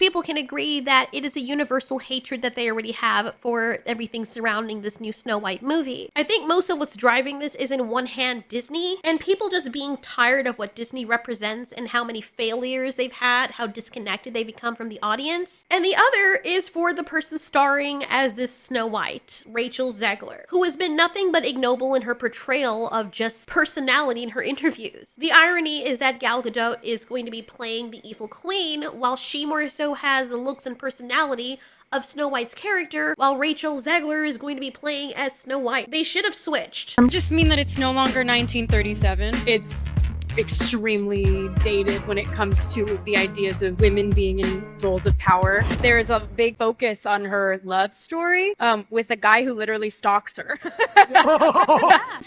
people can agree that it is a universal hatred that they already have for everything surrounding this new Snow White movie. I think most of what's driving this is, in one hand, Disney, and people just being tired of what Disney represents and how many failures they've had, how disconnected they become from the audience. And the other is for the person starring as this Snow White, Rachel Zegler, who has been nothing but ignoble in her portrayal of just personality in her interviews. The irony is that Gal Gadot is going to be playing the evil queen, while she more so has the looks and personality of Snow White's character, while Rachel Zegler is going to be playing as Snow White. They should have switched. Just mean that it's no longer 1937. It's extremely dated when it comes to the ideas of women being in roles of power. There is a big focus on her love story with a guy who literally stalks her.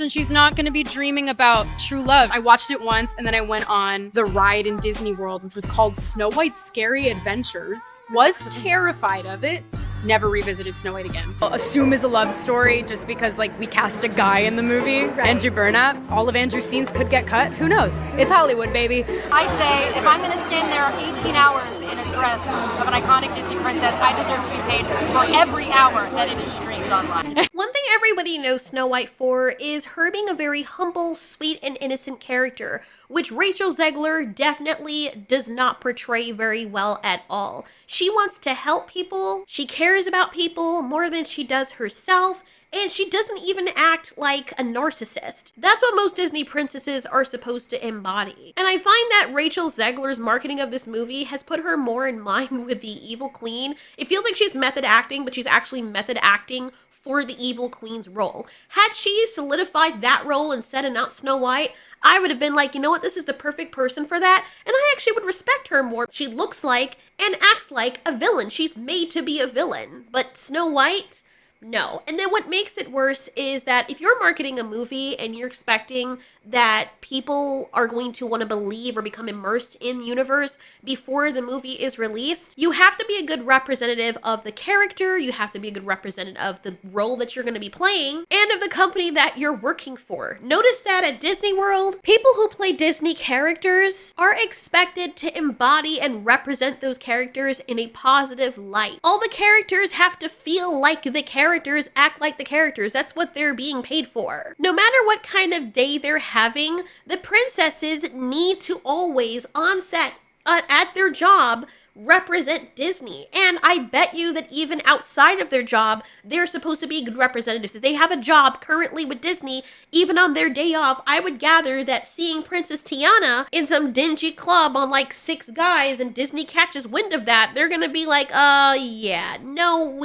And she's not going to be dreaming about true love. I watched it once and then I went on the ride in Disney World, which was called Snow White's Scary Adventures. Was terrified of it. Never revisited Snow White again. I'll assume is a love story just because like we cast a guy in the movie, right. Andrew Burnap. All of Andrew's scenes could get cut. Who knows? It's Hollywood, baby. I say if I'm going to stand there 18 hours in a dress of an iconic Disney princess, I deserve to be paid for every hour that it is streamed online. One thing everybody knows Snow White for is her being a very humble, sweet, and innocent character, which Rachel Zegler definitely does not portray very well at all. She wants to help people, she cares about people more than she does herself, and she doesn't even act like a narcissist. That's what most Disney princesses are supposed to embody. And I find that Rachel Zegler's marketing of this movie has put her more in line with the evil queen. It feels like she's method acting, but she's actually method acting for the evil queen's role. Had she solidified that role instead of not Snow White, I would have been like, you know what, this is the perfect person for that, and I actually would respect her more. She looks like and acts like a villain. She's made to be a villain, but Snow White, no. And then what makes it worse is that if you're marketing a movie and you're expecting that people are going to want to believe or become immersed in the universe before the movie is released, you have to be a good representative of the character, you have to be a good representative of the role that you're going to be playing, and of the company that you're working for. Notice that at Disney World, people who play Disney characters are expected to embody and represent those characters in a positive light. All the characters have to feel like the characters, act like the characters. That's what they're being paid for. No matter what kind of day they're having, the princesses need to always, on set, at their job, represent Disney. And I bet you that even outside of their job, they're supposed to be good representatives. If they have a job currently with Disney, even on their day off, I would gather that seeing Princess Tiana in some dingy club on like 6 guys and Disney catches wind of that, they're gonna be like, yeah, no.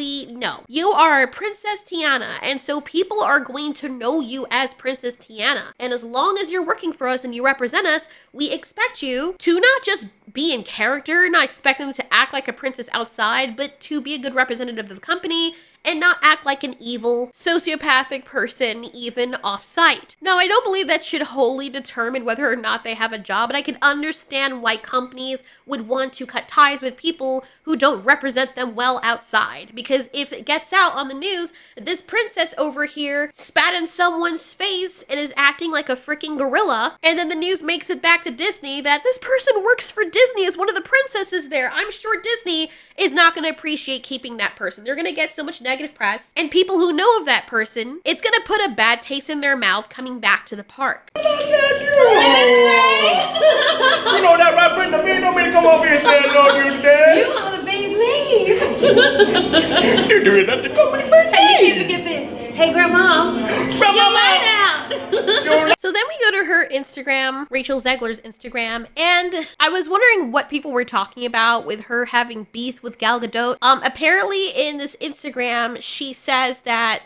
You are Princess Tiana, and so people are going to know you as Princess Tiana. And as long as you're working for us and you represent us, we expect you to not just be in character, not expect them to act like a princess outside, but to be a good representative of the company and not act like an evil, sociopathic person, even off-site. Now, I don't believe that should wholly determine whether or not they have a job, but I can understand why companies would want to cut ties with people who don't represent them well outside. Because if it gets out on the news, this princess over here spat in someone's face and is acting like a freaking gorilla, and then the news makes it back to Disney that this person works for Disney as one of the princesses there, I'm sure Disney is not going to appreciate keeping that person. They're going to get so much negative press, and people who know of that person, it's going to put a bad taste in their mouth coming back to the park. You know that right, Brenda? You don't mean to come over here and say hello to you today. You are the bee's knees. You're doing that to company birthday. Hey, you can't forget this. Hey, Grandma. You're mine out. So then we go to her Instagram, Rachel Zegler's Instagram, and I was wondering what people were talking about with her having beef with Gal Gadot. Apparently in this Instagram, she says that,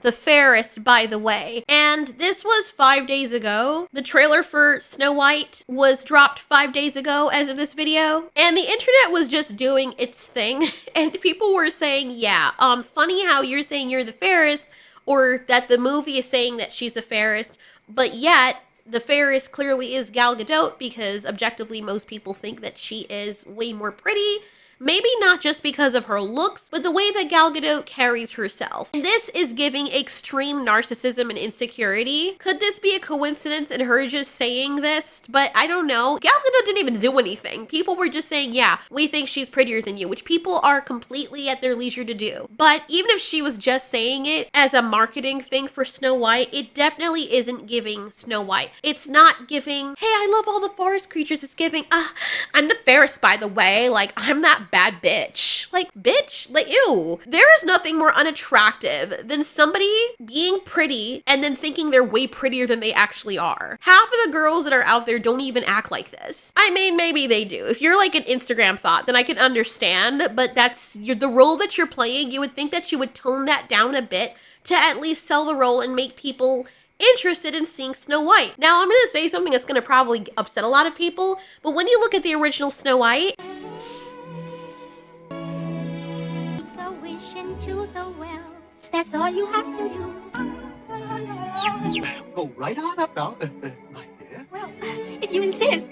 the fairest, by the way, and this was 5 days ago. The trailer for Snow White was dropped 5 days ago as of this video, and the internet was just doing its thing, and people were saying, yeah, funny how you're saying you're the fairest, or that the movie is saying that she's the fairest, but yet the fairest clearly is Gal Gadot, because objectively most people think that she is way more pretty, Maybe not just because of her looks, but the way that Gal Gadot carries herself. And this is giving extreme narcissism and insecurity. Could this be a coincidence in her just saying this? But I don't know. Gal Gadot didn't even do anything. People were just saying, yeah, we think she's prettier than you, which people are completely at their leisure to do. But even if she was just saying it as a marketing thing for Snow White, it definitely isn't giving Snow White. It's not giving, hey, I love all the forest creatures. It's giving, I'm the fairest, by the way. Like, I'm that bad bitch. Like, bitch? Like, ew. There is nothing more unattractive than somebody being pretty and then thinking they're way prettier than they actually are. Half of the girls that are out there don't even act like this. I mean, maybe they do. If you're like an Instagram thought, then I can understand, but that's the role that you're playing. You would think that you would tone that down a bit to at least sell the role and make people interested in seeing Snow White. Now, I'm going to say something that's going to probably upset a lot of people, but when you look at the original Snow White, The wish into the well. That's all you have to do. Go right on up now, my dear. Well, if you insist.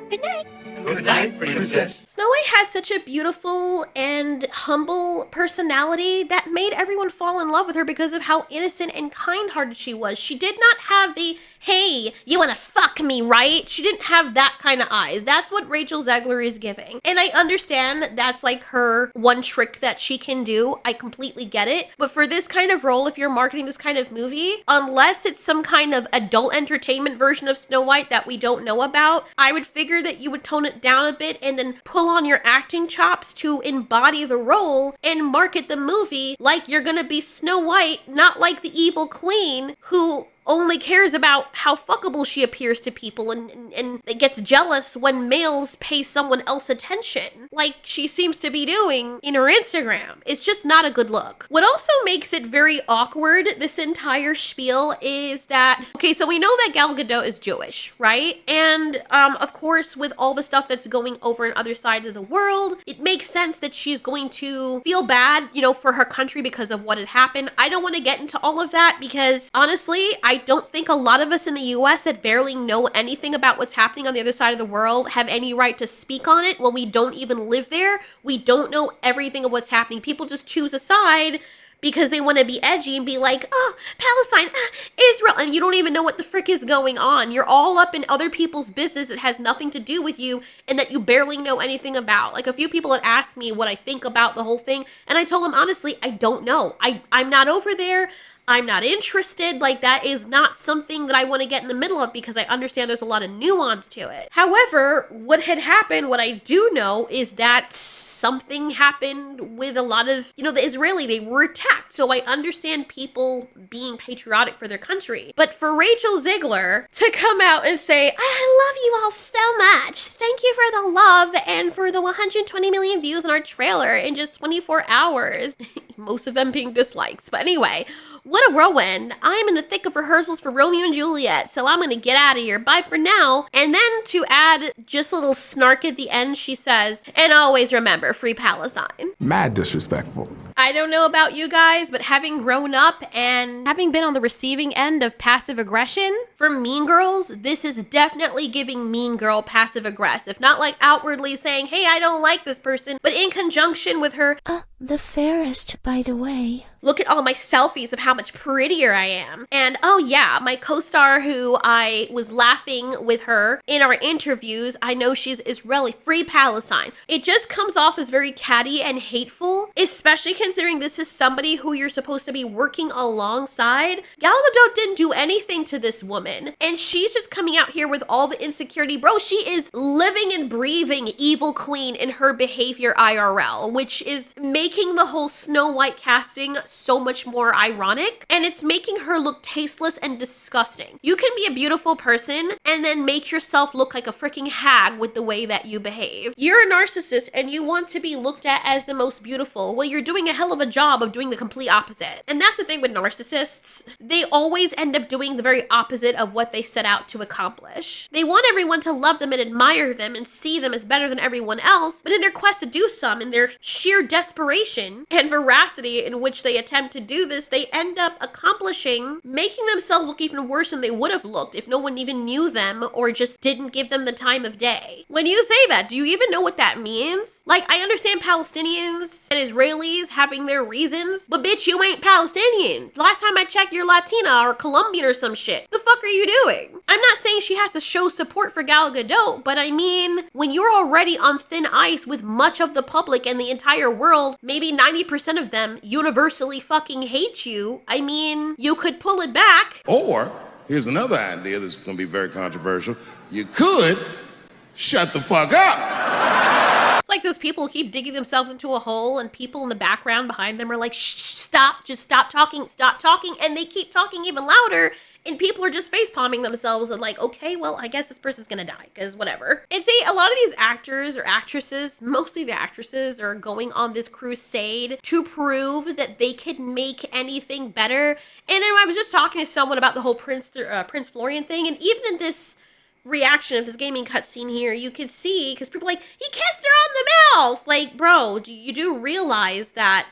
Good night. Good night, princess. Snow White had such a beautiful and humble personality that made everyone fall in love with her because of how innocent and kind-hearted she was. She did not have the, hey, you wanna fuck me, right? She didn't have that kind of eyes. That's what Rachel Zegler is giving. And I understand that's like her one trick that she can do. I completely get it. But for this kind of role, if you're marketing this kind of movie, unless it's some kind of adult entertainment version of Snow White that we don't know about, I would figure that you would tone it down a bit and then pull on your acting chops to embody the role and market the movie like you're gonna be Snow White, not like the evil queen who only cares about how fuckable she appears to people and gets jealous when males pay someone else attention, like she seems to be doing in her Instagram. It's just not a good look. What also makes it very awkward, this entire spiel, is that, okay, so we know that Gal Gadot is Jewish, right? And of course, with all the stuff that's going over in other sides of the world, it makes sense that she's going to feel bad, you know, for her country because of what had happened. I don't want to get into all of that because honestly, I don't think a lot of us in the US that barely know anything about what's happening on the other side of the world have any right to speak on it when we don't even live there. We don't know everything of what's happening. People just choose a side because they want to be edgy and be like, oh, Palestine, Israel, and you don't even know what the frick is going on. You're all up in other people's business that has nothing to do with you and that you barely know anything about. Like, a few people had asked me what I think about the whole thing, and I told them, honestly, I don't know. I'm not over there. I'm not interested. Like, that is not something that I want to get in the middle of because I understand there's a lot of nuance to it. However, what had happened, what I do know is that something happened with a lot of, you know, the Israeli, they were attacked. So I understand people being patriotic for their country. But for Rachel Zegler to come out and say, I love you all so much. Thank you for the love and for the 120 million views on our trailer in just 24 hours. Most of them being dislikes. But anyway, what a whirlwind. I'm in the thick of rehearsals for Romeo and Juliet, so I'm gonna get out of here. Bye for now. And then to add just a little snark at the end, she says, and always remember, free Palestine. Mad disrespectful. I don't know about you guys, but having grown up and having been on the receiving end of passive aggression from Mean Girls, this is definitely giving Mean Girl passive aggressive. Not like outwardly saying, hey, I don't like this person, but in conjunction with her, The fairest, by the way. look at all my selfies of how much prettier I am. And oh yeah, my co-star who I was laughing with her in our interviews, I know she's Israeli, free Palestine. It just comes off as very catty and hateful, especially considering this is somebody who you're supposed to be working alongside. Gal Gadot didn't do anything to this woman, and she's just coming out here with all the insecurity. Bro, she is living and breathing evil queen in her behavior IRL, which is making the whole Snow White casting so much more ironic, and it's making her look tasteless and disgusting. You can be a beautiful person and then make yourself look like a freaking hag with the way that you behave. You're a narcissist and you want to be looked at as the most beautiful, successful, well, you're doing a hell of a job of doing the complete opposite. And that's the thing with narcissists. They always end up doing the very opposite of what they set out to accomplish. They want everyone to love them and admire them and see them as better than everyone else, but in their quest to do some, in their sheer desperation and veracity in which they attempt to do this, they end up accomplishing making themselves look even worse than they would have looked if no one even knew them or just didn't give them the time of day. When you say that, do you even know what that means? Like, I understand Palestinians and Israelis having their reasons, but bitch, you ain't Palestinian. Last time I checked, you're Latina or Colombian or some shit. The fuck are you doing? I'm not saying she has to show support for Gal Gadot, but I mean, when you're already on thin ice with much of the public and the entire world, maybe 90% of them universally fucking hate you, I mean, you could pull it back. Or, here's another idea that's going to be very controversial. You could shut the fuck up. It's like those people who keep digging themselves into a hole and people in the background behind them are like, shh, stop, just stop talking, and they keep talking even louder, and people are just face-palming themselves and like, okay, well, I guess this person's gonna die, because whatever. And see, a lot of these actors or actresses, mostly the actresses, are going on this crusade to prove that they can make anything better. And then I was just talking to someone about the whole Prince Florian thing, and even in this reaction of this gaming cutscene here, you could see, because people are like, he kissed her on the mouth! Like, bro, you do realize that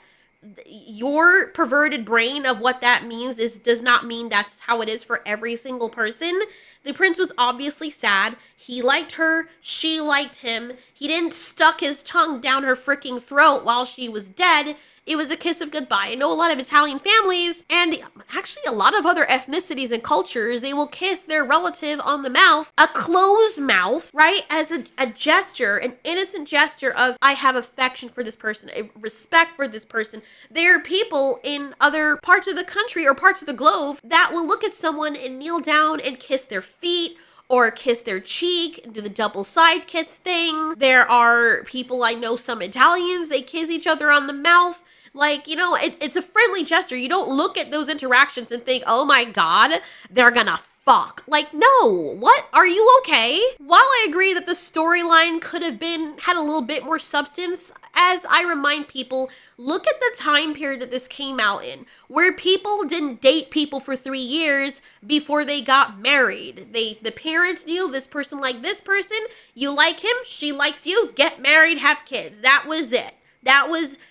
your perverted brain of what that means does not mean that's how it is for every single person. The prince was obviously sad. He liked her. She liked him. He didn't stuck his tongue down her freaking throat while she was dead. It was a kiss of goodbye. I know a lot of Italian families, and actually a lot of other ethnicities and cultures, they will kiss their relative on the mouth, a closed mouth, right? As a gesture, an innocent gesture of, I have affection for this person, a respect for this person. There are people in other parts of the country or parts of the globe that will look at someone and kneel down and kiss their feet, or kiss their cheek, do the double side kiss thing. There are people, I know some Italians, they kiss each other on the mouth. Like, you know, it's a friendly gesture. You don't look at those interactions and think, oh my God, they're gonna fuck. Like, no, what? Are you okay? While I agree that the storyline could have had a little bit more substance, as I remind people, look at the time period that this came out in, where people didn't date people for 3 years before they got married. The parents knew this person liked this person, you like him, she likes you, get married, have kids. That was it.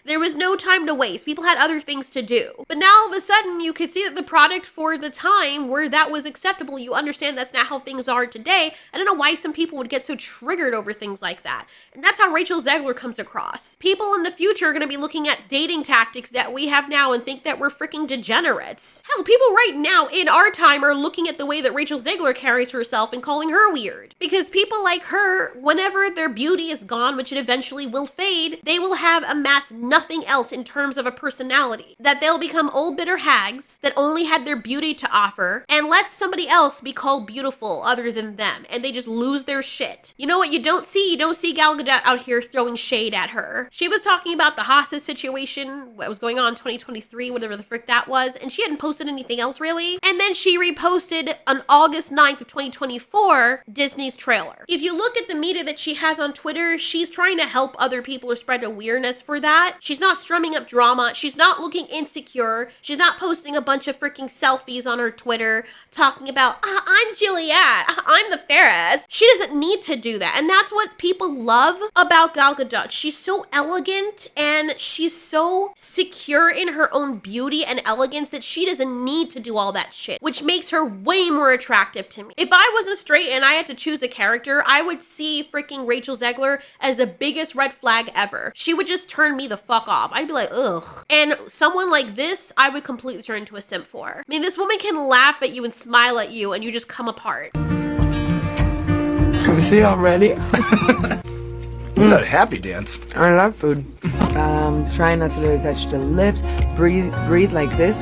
There was no time to waste. People had other things to do. But now all of a sudden you could see that the product for the time where that was acceptable, you understand that's not how things are today. I don't know why some people would get so triggered over things like that. And that's how Rachel Zegler comes across. People in the future are going to be looking at dating tactics that we have now and think that we're freaking degenerates. Hell, people right now in our time are looking at the way that Rachel Zegler carries herself and calling her weird. Because people like her, whenever their beauty is gone, which it eventually will fade, they will have amassed nothing else in terms of a personality. That they'll become old bitter hags that only had their beauty to offer and let somebody else be called beautiful other than them, and they just lose their shit. You know what you don't see? You don't see Gal Gadot out here throwing shade at her. She was talking about the hostage situation, what was going on in 2023, whatever the frick that was, and she hadn't posted anything else really. And then she reposted on August 9th of 2024, Disney's trailer. If you look at the media that she has on Twitter, she's trying to help other people or spread awareness for that. She's not strumming up drama. She's not looking insecure. She's not posting a bunch of freaking selfies on her Twitter talking about, I'm Juliet, I'm the fairest. She doesn't need to do that. And that's what people love about Gal Gadot. She's so elegant and she's so secure in her own beauty and elegance that she doesn't need to do all that shit, which makes her way more attractive to me. If I wasn't straight and I had to choose a character, I would see freaking Rachel Zegler as the biggest red flag ever. She would just turn me the fuck off. I'd be like, ugh. And someone like this, I would completely turn into a simp for. I mean, this woman can laugh at you and smile at you and you just come apart. See, I'm ready. That happy dance. I love food. Try not to let it touch the lips. Breathe like this.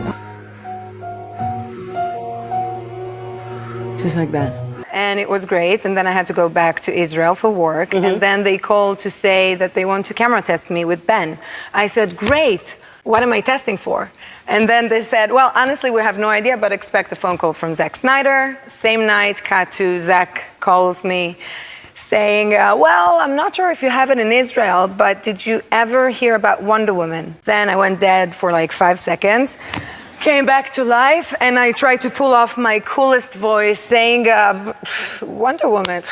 Just like that. And it was great. And then I had to go back to Israel for work. And then they called to say that they want to camera test me with Ben. I said, great. What am I testing for? And then they said, well, honestly, we have no idea, but expect a phone call from Zack Snyder. Same night, cut to Zack calls me. saying, well, I'm not sure if you have it in Israel, but did you ever hear about Wonder Woman? Then I went dead for like 5 seconds, came back to life, and I tried to pull off my coolest voice saying, Wonder Woman,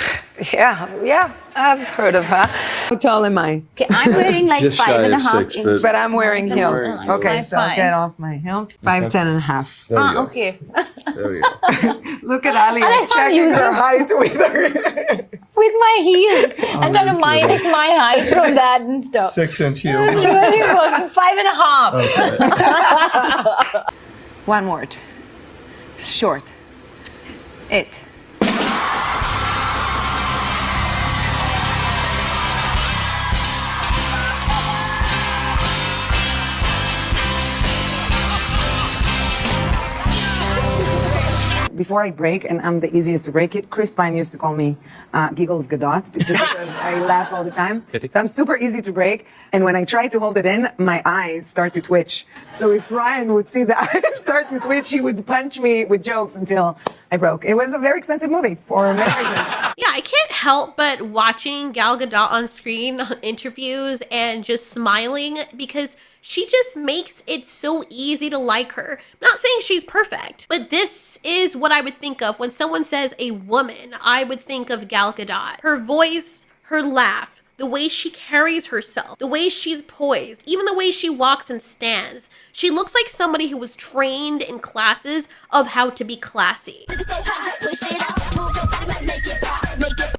yeah, I've heard of her. How tall am I? Okay, I'm wearing like Just shy 5.5 of 6 inches. foot. But I'm wearing heels. wearing Okay, heels. so I'll get off my heels. 5'10" and a half. There we go. Okay. There we go. Look at Ali, I checking use her it. height with her. With my heels. And then that's minus my height from that and stuff. 6-inch heels. Really working. 5.5. One word. Short. It. Before I break, and I'm the easiest to break it, Chris Pine used to call me Giggles Godot because I laugh all the time. So I'm super easy to break. And when I try to hold it in, my eyes start to twitch. So if Ryan would see the eyes start to twitch, he would punch me with jokes until I broke. It was a very expensive movie for many reasons. Yeah, I can't help but watching Gal Gadot on screen on interviews and just smiling because she just makes it so easy to like her. I'm not saying she's perfect, but this is what I would think of when someone says a woman. I would think of Gal Gadot. Her voice, her laugh, the way she carries herself, the way she's poised, even the way she walks and stands. She looks like somebody who was trained in classes of how to be classy.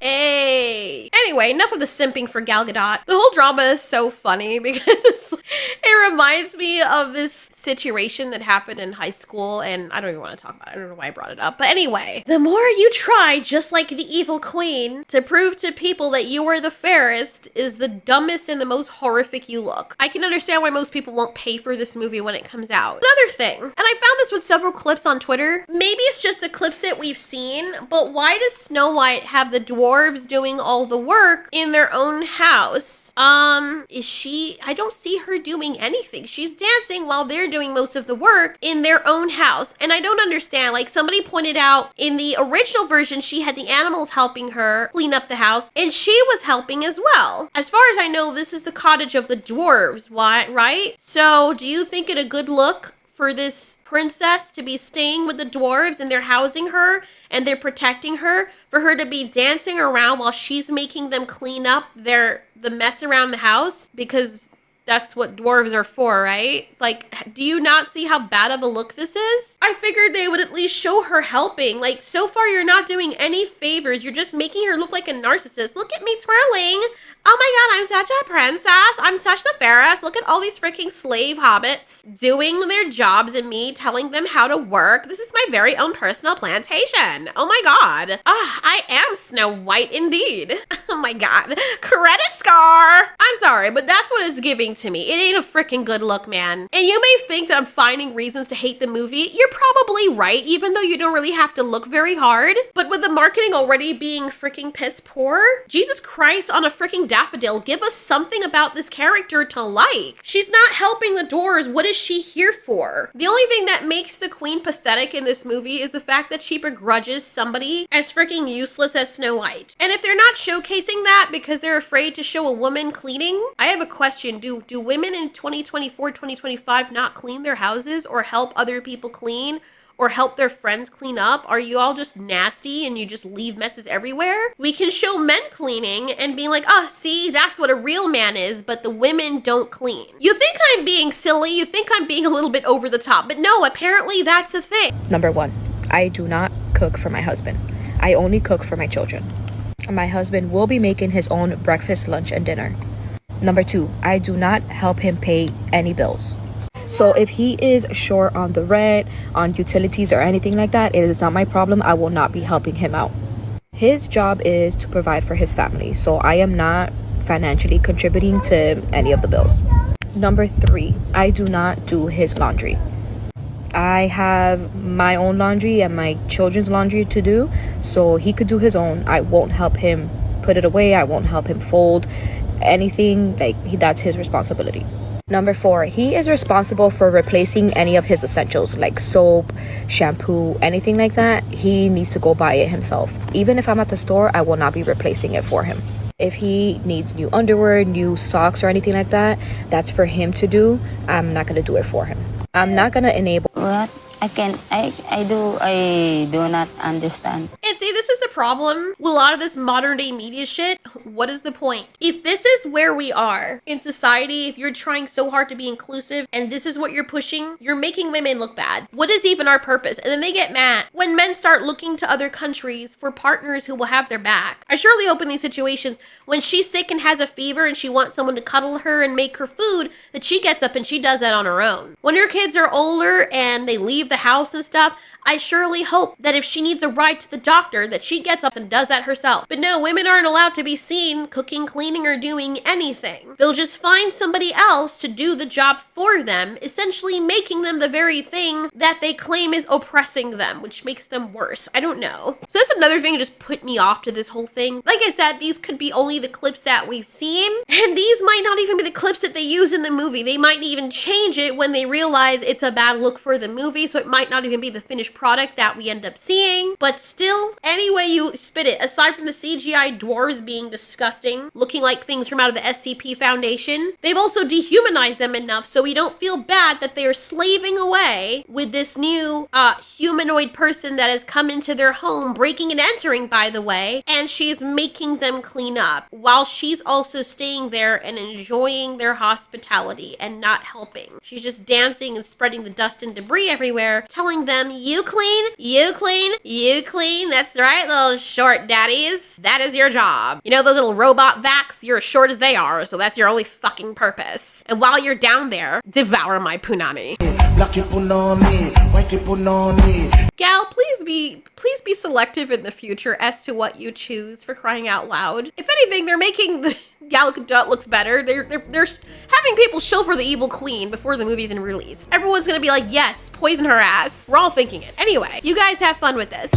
Hey. Anyway, enough of the simping for Gal Gadot. The whole drama is so funny because it reminds me of this situation that happened in high school, and I don't even want to talk about it. I don't know why I brought it up. But anyway, the more you try, just like the evil queen, to prove to people that you are the fairest is the dumbest and the most horrific you look. I can understand why most people won't pay for this movie when it comes out. Another thing, and I found this with several clips on Twitter, maybe it's just the clips that we've seen, but why does Snow White have the dwarves doing all the work in their own house? I don't see her doing anything. She's dancing while they're doing most of the work in their own house. And I don't understand, like somebody pointed out in the original version, she had the animals helping her clean up the house and she was helping as well. As far as I know, this is the cottage of the dwarves, right? So do you think it a good look for this princess to be staying with the dwarves and they're housing her and they're protecting her, for her to be dancing around while she's making them clean up the mess around the house? Because that's what dwarves are for, right? Like, do you not see how bad of a look this is? I figured they would at least show her helping. Like, so far you're not doing any favors. You're just making her look like a narcissist. Look at me twirling. Oh my god, I'm such a princess. I'm such the fairest. Look at all these freaking slave hobbits doing their jobs and me telling them how to work. This is my very own personal plantation. Oh my god. I am Snow White indeed. Oh my god. Credit score. I'm sorry, but that's what it's giving to me. It ain't a freaking good look, man. And you may think that I'm finding reasons to hate the movie. You're probably right, even though you don't really have to look very hard. But with the marketing already being freaking piss poor, Jesus Christ on a freaking daffodil, give us something about this character to like. She's not helping the doors. What is she here for? The only thing that makes the queen pathetic in this movie is the fact that she begrudges somebody as freaking useless as Snow White. And if they're not showcasing that because they're afraid to show a woman cleaning, I have a question. Do women in 2024, 2025 not clean their houses or help other people clean? Or help their friends clean up? Are you all just nasty and you just leave messes everywhere? We can show men cleaning and be like, see, that's what a real man is, but the women don't clean. You think I'm being silly, you think I'm being a little bit over the top, but no, apparently that's a thing. Number 1, I do not cook for my husband. I only cook for my children. My husband will be making his own breakfast, lunch, and dinner. Number 2, I do not help him pay any bills. So if he is short on the rent, on utilities, or anything like that, it is not my problem. I will not be helping him out. His job is to provide for his family, so I am not financially contributing to any of the bills. Number 3, I do not do his laundry. I have my own laundry and my children's laundry to do, so he could do his own. I won't help him put it away. I won't help him fold anything. That's his responsibility. Number 4, he is responsible for replacing any of his essentials like soap, shampoo, anything like that. He needs to go buy it himself. Even if I'm at the store, I will not be replacing it for him. If he needs new underwear, new socks, or anything like that, that's for him to do. I'm not gonna do it for him. I'm not gonna enable. What? I do not understand. And see, this is the problem with a lot of this modern day media shit. What is the point? If this is where we are in society, if you're trying so hard to be inclusive and this is what you're pushing, you're making women look bad. What is even our purpose? And then they get mad when men start looking to other countries for partners who will have their back. I surely hope in these situations, when she's sick and has a fever and she wants someone to cuddle her and make her food, that she gets up and she does that on her own. When her kids are older and they leave the house and stuff, I surely hope that if she needs a ride to the doctor, that she gets up and does that herself. But no, women aren't allowed to be seen cooking, cleaning, or doing anything. They'll just find somebody else to do the job for them, essentially making them the very thing that they claim is oppressing them, which makes them worse. I don't know. So that's another thing that just put me off to this whole thing. Like I said, these could be only the clips that we've seen, and these might not even be the clips that they use in the movie. They might even change it when they realize it's a bad look for the movie, so it might not even be the finished product that we end up seeing. But still, any way you spit it, aside from the CGI dwarves being disgusting, looking like things from out of the SCP Foundation, they've also dehumanized them enough so we don't feel bad that they are slaving away with this new humanoid person that has come into their home, breaking and entering, by the way, and she's making them clean up while she's also staying there and enjoying their hospitality and not helping. She's just dancing and spreading the dust and debris everywhere, telling them, you clean, you clean, you clean. That's right, little short daddies. That is your job. You know those little robot vacs? You're as short as they are, so that's your only fucking purpose. And while you're down there, devour my punani. Gal, please be selective in the future as to what you choose, for crying out loud. If anything, they're making the Gal Gadot looks better. They're having people shill for the evil queen before the movie's in release. Everyone's gonna be like, yes, poison her ass. We're all thinking it. Anyway, you guys have fun with this.